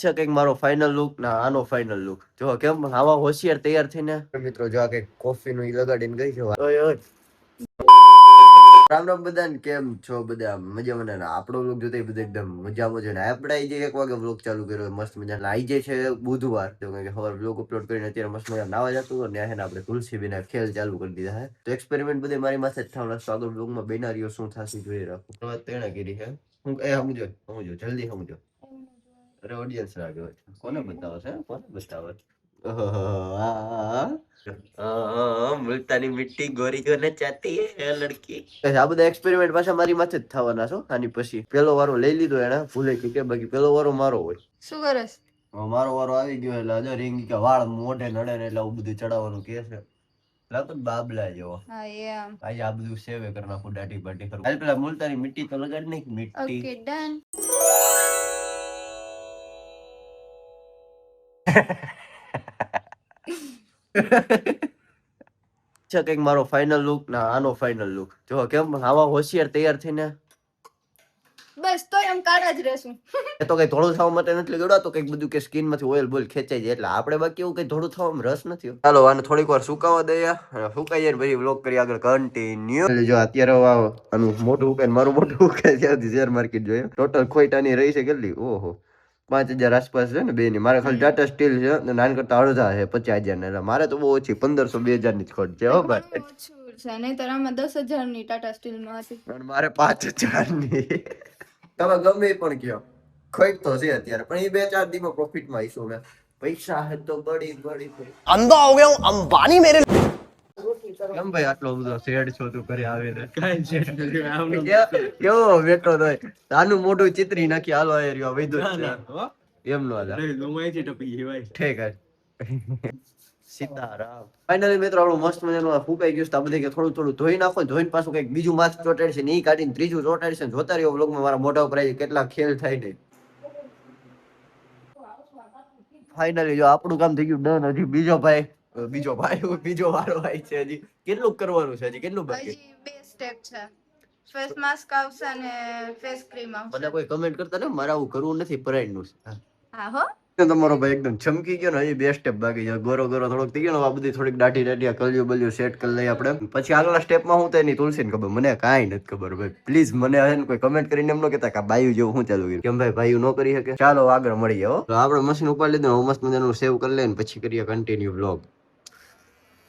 છે કંઈક મારો ફાઇનલ લુક ના આનો ફાઇનલ લુક જો કેમ આવા હોશિયાર તૈયાર થઈને મિત્રો જો આ કઈક કોફી નું ઈ લગાડીને ગઈ છે. ઓય ઓય રામ રામ બધાને, કેમ છો બધા? મજામાં ને? આપણો લુક જોતા બધા એકદમ મજામાં છે ને આપણે આજે 1 વાગે બ્લોગ ચાલુ કર્યો મસ્ત મજાના. આઈ જાય છે બુધવાર તો કે ખબર બ્લોગ અપલોડ કરીને અત્યારે મસ્ત મજા નાવા જતું અને ત્યાં આપણે તુલસી બેના ખેલ ચાલુ કરી દીધા હે. તો એક્સપેરિમેન્ટ બધે મારી માથે જ થવાનો છે. આગળ બ્લોગમાં બેનારીઓ શું થશે જોઈએ રાખો. વાત તેણે કરી છે હું સમજો જલ્દી સમજો. અરે ઓડિયન્સ રાખ્યો છે. કોને બતાવો છે? કોને બતાવો? મુલ્તાની મિટ્ટી ગોરી કોને ચાહતી હે લડકી. આ બધા એક્સપેરિમેન્ટ પાછા મારી માથે જ થવાના છો. આની પછી પેલો વારો લઈ લીધો એને ભૂલે કે બાકી પેલો વારો મારો હોય. શું કરસ? મારો વારો આવી ગયો એટલે હજાર રીંગ કે વાળ મોઢે નડે ને એટલે આવું બધું ચડાવવાનું કે છે. લાગતો બાબલા જેવો. હા એમ. આજે આ બધું સેવે કરી નાખું દાઢી બાટી કરું. હાલ પેલા મુલ્તાની મિટ્ટી તો લગાડ નહીં મિટ્ટી. Okay done. છે કંઈક મારો ફાઇનલ લુક ના આનો ફાઇનલ લુક જો કેમ આવા હોશિયાર તૈયાર થઈને બસ તો એમ કાળા જ રહેશું. એ તો કઈ થોડું થવા માટે નથી લગાડ્યો તો કઈક બધું કે સ્કિન માંથી ઓઇલ બોલ ખેંચાઈ જાય એટલે આપણે બાકી એવું કઈ થોડું થવામાં રસ નથી. ચાલો આને થોડીક વાર સુકાવા દઈએ, સુકાઈ જાય ને પછી વ્લોગ કરી આગળ કન્ટિન્યુ. જો અત્યારે આનું મોઢું ઉકાય મારું મોઢું ઉકાય ત્યાંથી શેર માર્કેટ જોઈએ ટોટલ ખોઈટાની રહી છે કેટલી ઓહો 5,000 આસપાસ છે ને બે ની. મારે ખાલી ટાટા સ્ટીલ છે નાન કરતા અડધા છે 50,000 ને એટલે મારે તો બહુ ઓછી 1,500 2,000 ની જ ખોટ છે હો ભાઈ. ઓછું છે નહીં તો આમાં 10,000 ની ટાટા સ્ટીલ માં હતી અને મારે 5,000 ની. તમે ગમે પણ કયો ખોટ તો છે અત્યારે પણ એ 2-4 દીમાં પ્રોફિટ માં આવીશું મેં. પૈસા હે તો બડી બડી અંધા હો ગયા હું અંબાની મેરે. કેમ ભાઈ આટલો બધો શેડ છો તું ઘરે આવીને? કાઈ શેડ નથી આવનો. કેવો બેઠો તોય આનું મોઢું ચિતરી નાખી હાલો આ રહ્યો વૈદું છે એમ નો હાલે રે ગમાય છે ટપી ગઈ ભાઈ ઠીક હે. સીતારામ. ફાઇનલી મિત્રો આપણું મસ્ત મજાનું ફૂકાઈ ગયું છે. આ બધે કે થોડું થોડું ધોઈ નાખો ધોઈને પાછું કઈક બીજું માસ્ક ચોટાડી છે ને ઈ કાઢીને ત્રીજું ચોટાડી છે. જોતા રહ્યો વ્લોગમાં મારા મોઢા ઉપર આવી કેટલા ખેલ થાય ને. ફાઇનલી જો આપણું કામ થઈ ગયું ડન. હજી બીજો વારો આવી છે. હજી કેટલું કરવાનું છે? હજી કેટલું બાકી? હજી 2 સ્ટેપ છે. ફેસ માસ્ક આવશે અને ફેસ ક્રીમ આવશે. મને કોઈ કમેન્ટ કરતા ને મારે આવું કરવું નથી પરાઈડ નું છે. હા હો તમારો ભાઈ એકદમ ચમકી ગયો ને હજી 2 સ્ટેપ બાકી છે. ગોરો થોડોક થઈ ગયો ને આ બધી થોડીક દાઢી દાઢિયા કલ્યું બલ્યું સેટ કરી લઈએ આપણે. પછી આગલા સ્ટેપમાં હું થાય એની તુલસીને ખબર મને કાંઈ નથી ખબર ભાઈ. પ્લીઝ મને હે ને કોઈ કમેન્ટ કરીને એમ ન કહેતા કે બાયુ જેવું હું ચાલુ કર્યું કેમ ભાઈ બાયુ ન કરી શકે. ચાલો આગળ મળીએ હો. તો આપણે મશીન ઉપાડી લીધું મસ્ત મજાનું સેવ કરી લઈને પછી કરીએ કન્ટિન્યુ વ્લોગ.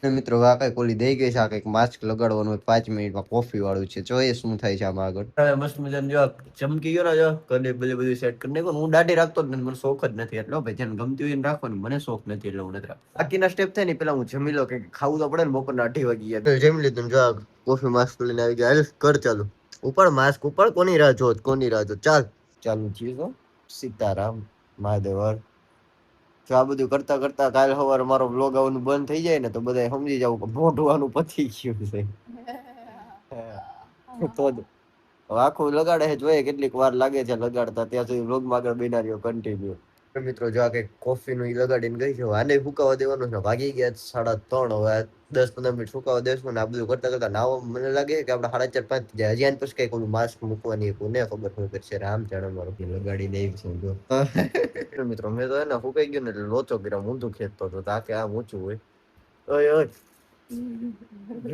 મિત્રો આ કઈક ઓલી દઈ ગઈ છે. આ કઈક માસ્ક લગાડવાનું 5 મિનિટમાં કોફી વાળું છે. જોઈએ શું થાય છે આમાં આગળ. હવે મસ્ત મજાનું જો ચમકી ગયો ને જો કને બધું સેટ કરી નાખ્યું. હું દાઢી રાખતો જ નથી મને શોખ જ નથી એટલો ભાઈ જેને ગમતી હોય એને રાખવાનું મને શોખ નથી એટલે હું નથી રાખતો. બાકીના સ્ટેપ થાય ને પેલા હું જમી લો કે ખાવું તો પડે ને બપોરના 2:30 વાગી ગયા જમી લીધું જો કોફી માસ્ક લઈને આવી ગયા. કર ચાલુ ઉપર માસ્ક ઉપર કોની રાહ જોત ચાલ ચાલુ થયું. સીતારામ મહાદેવર. જો આ બધું કરતા કરતા કાલ સવારે મારો બ્લોગ આવવાનું બંધ થઈ જાય ને તો બધા સમજી જાવ કે મોઢવાનું પતી ગયું છે. તો જ આખું લગાડે છે જોઈએ કેટલીક વાર લાગે છે લગાડતા ત્યાં સુધી બ્લોગમાં આગળ બનાવ્યો કન્ટિન્યુ. મિત્રો જો આ કઈક કોફી નું ઈ લગાડીને ગઈ છે. આને ફૂકાવા દેવાનું છે. વાગી ગયા 3:30 હવે 10-15 મિનિટ ફૂકાવા દેશું ને આ બધું કરતા કરતા નાવો મને લાગે કે આપણે 4:30-5 જાય. હજી પછી કઈક ઓલું માસ્ક મૂકવાની કોને ખબર શું કરશે રામ જાણે મારો લગાડી દઈ સમજો. મિત્રો મેં તો એને ફૂકાઈ ગયું ને એટલે લોચો કર્યો ઊંધું ખેંચતો હતો તાકે આમ ઊંચું હોય. ઓય ઓય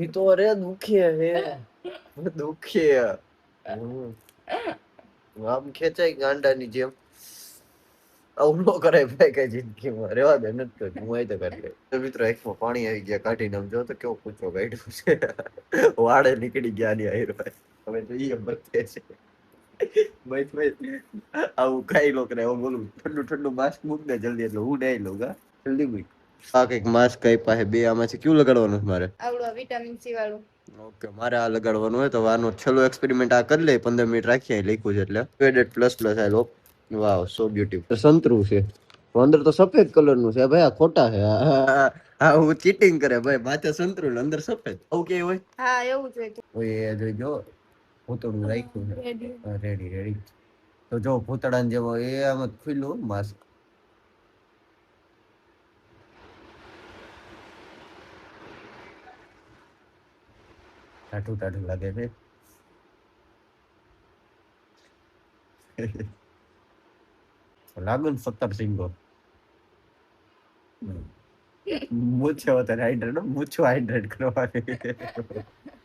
ઈ તો રે દુખે હે દુખે. આમ ખેંચાય ગાંડાની જેમ આવું ન કરાય ભાઈ કઈ જિંદગીમાં રેવા દે નથી કરતું હું અહીં તો કરી લે. મિત્રો એકમાં પાણી આવી ગયા કાઢીને આમ જો તો કેવો પૂછો કાઢ્યું છે. વાળે નીકળી ગયા ની આયર ભાઈ હવે તો ઈ બચે છે. આવું ખાઈ લો કરે બોલું ઠંડુ ઠંડુ માસ્ક મૂક દે જલ્દી એટલે હું નહીં લઉં ગા જલ્દી મૂક. આ કઈક માસ્ક કઈ પાસે બે આમાંથી કયું લગાડવાનું મારે? આવડું વિટામિન સી વાળું. ઓકે મારે આ લગાડવાનું હોય તો આનો છેલ્લો એક્સપેરિમેન્ટ આ કરી લે 15 મિનિટ રાખીએ લખ્યું છે એટલે પેડેડ પ્લસ પ્લસ આ લોક વાવ સો બ્યુટીફુલ. સંતરું છે અંદર તો સફેદ કલર નું છે ભાઈ આ ખોટા છે. હા હું ચીટિંગ કરે ભાઈ માથે સંતરું અંદર સફેદ આવું કે હોય. હા એવું જ હોય જોઈજો ભૂતળું રાખ્યું રેડી રેડી. તો જો ભૂતળા જેવો એ આમ ખુલ્લું માસ્ક. ટાઢું ટાઢું લાગે છે. લાગુ ને 17 સિંગો मुझे होता है हाइड्रेट ना मुझे हाइड्रेट करवाने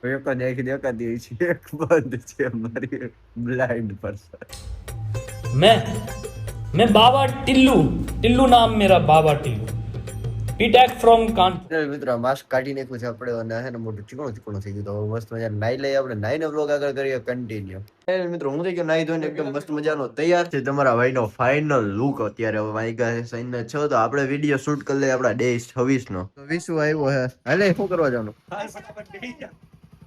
ये को देख दी છે એક બંધ છે મારી બ્લાઇન્ડ પર્સન मैं बाबा टिल्लू टिल्लू नाम मेरा बाबा टिल्लू पीटेक फ्रॉम कान મિત્રો માસ્ક કાઢી નાખ્યું છે આપણે અને હે ને મોટું ચીકણું થઈ ગયું તો મસ્ત મજા નાઈ લઈએ આપણે નાઈને વ્લોગ આગળ કરીએ કન્ટિન્યુ મિત્રો હું થઈ ગયો નાઈ ધોઈને એકદમ મસ્ત મજાનો તૈયાર છે તમારા ભાઈનો ફાઇનલ લુક અત્યારે હવે વાગ્યા છે સાઈન 6 તો આપણે વિડિયો શૂટ કરી લઈએ આપણા ડે 26 નો તો વિશુ આવ્યો હે હાલે શું કરવા જવાનું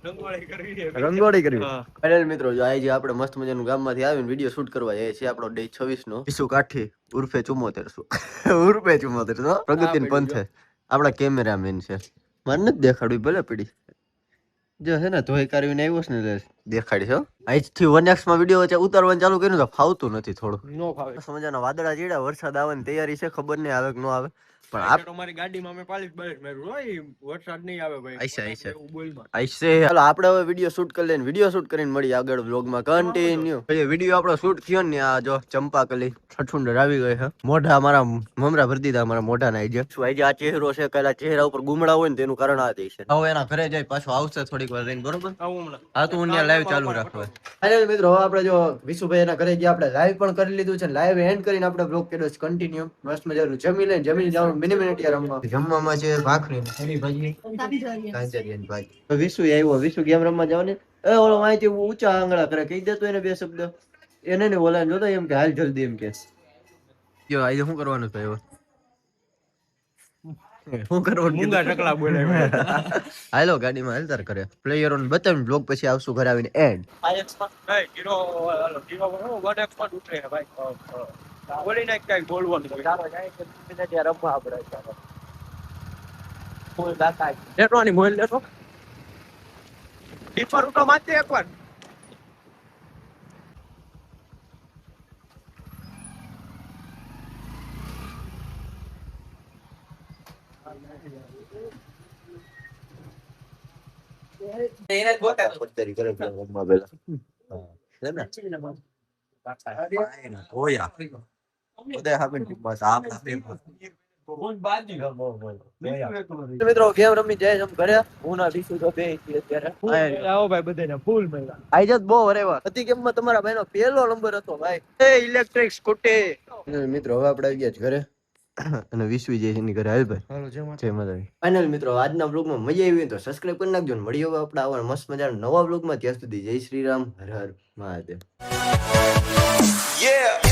રંગોળી કરવી ફાઇનલ મિત્રો જો આજે આપણે મસ્ત મજાનું ગામમાંથી આવીને વિડિયો શૂટ કરવા જઈએ છીએ આપણો ડે 26 નો વિશુ કાઠી ઉર્ફે 74 ઉર્ફે 74 પ્રગતિન પંથે આપણા કેમેરામેન છે મને નથી દેખાડવી ભલે પડી જો છે ને ધોઈ કાઢીને આવ્યો છે ને દેખાડી છો આજથી 1x માં વિડિયો વચ્ચે ઉતારવાનું ચાલુ કર્યું તો ફાવતું નથી થોડું નો ફાવે સમજાના વાદળા ચીડા વરસાદ આવવાની તૈયારી છે ખબર નહીં આવે કે નો આવે પણ આપ તમારી ગાડીમાં મે પાલિશ બલિશ મેરું હોય વરસાદ નહીં આવે ભાઈ આઈસે આઈસે ચાલો આપણે હવે વિડિયો શૂટ કરી લઈને વિડિયો શૂટ કરીને મળી આગળ વ્લોગમાં કન્ટિન્યુ એ વિડિયો આપણો શૂટ થયો ને આ જો ચંપાકલી છઠુંડર આવી ગઈ છે મોઢા મારા મમરા ભરી દીધા મારા મોઢા ના આઈ શું આજે આ ચહેરો છે કાલા ચહેરા ઉપર ગુમડા હોય ને તેનું કારણ આ દે છે હવે એના ઘરે જાય પાછો આવશે થોડીક વાર રહીને બરોબર હા તો હું ત્યાં લાઈવ ચાલુ રાખવા અરે મિત્રો હવે આપણે જો વિશુભાઈ એના ઘરે ગયા આપણે લાઈવ પણ કરી લીધું છે લાઈવ એન્ડ કરીને આપણે બ્લોગ કર્યો છે કન્ટિન્યુ મસ્ત મજાનું જમી લઈને જવાનું મિનિટ રમવા જમવામાં છે ભાખરી હરી ભાજી કાંજરિયાની ભાજી તો વિશુ આવ્યો વિશુ ગેમ રમવા જાવ ને એ ઓલો માહિતી ઊંચા આંગળા કરે કહી દેતો એને બે શબ્દ એને ને બોલાને જોતો એમ કે હાલ જલ્દી એમ કે જો આજે શું કરવાનું છે હવે શું કરવાનું મુંગા ટકલા બોલાય હાલો ગાડીમાં હાલતાર કરે પ્લેયરોને બતાવીને બ્લોગ પછી આવશું ઘરે આવીને એન્ડ હીરો ગોડ એક્સપર્ટ ઉતરે ભાઈ બોલી નાખ કઈ બોલવાનું ચાલો જાય કે ત્યાં રમવા આપણે ચાલો ફૂલ દાતા લેટવાની મોલ લેતો ડીપર ઉઠો માથે એકવાર એને ગોતા પત્તરી કરે રમવા બેલા હા લેના ઓયા ઉદય હાબન બસ આપ મિત્રો ગેમ રમી જાય એમ ઘરે હું ના વિશુ તો બે અત્યારે આવો ભાઈ બધાને ફૂલ મળ્યા આઈ જત બહુ હરેવા હતી ગેમમાં તમારા ભાઈનો પહેલો નંબર હતો ભાઈ એ ઇલેક્ટ્રિક સ્કૂટી મિત્રો હવે આપણે આવી ગયા ઘરે અને વિશુ જે એની ઘરે હાલ ભાઈ હાલો જય માતા ફાઇનલ મિત્રો આજના વ્લોગમાં મજા આવી તો સબસ્ક્રાઇબ કરી નાખજો ને મળીએ હવે આપણે આવા મસ્ત મજાના નવા વ્લોગમાં ત્યાં સુધી જય શ્રી રામ હર હર મહાદેવ Yeah.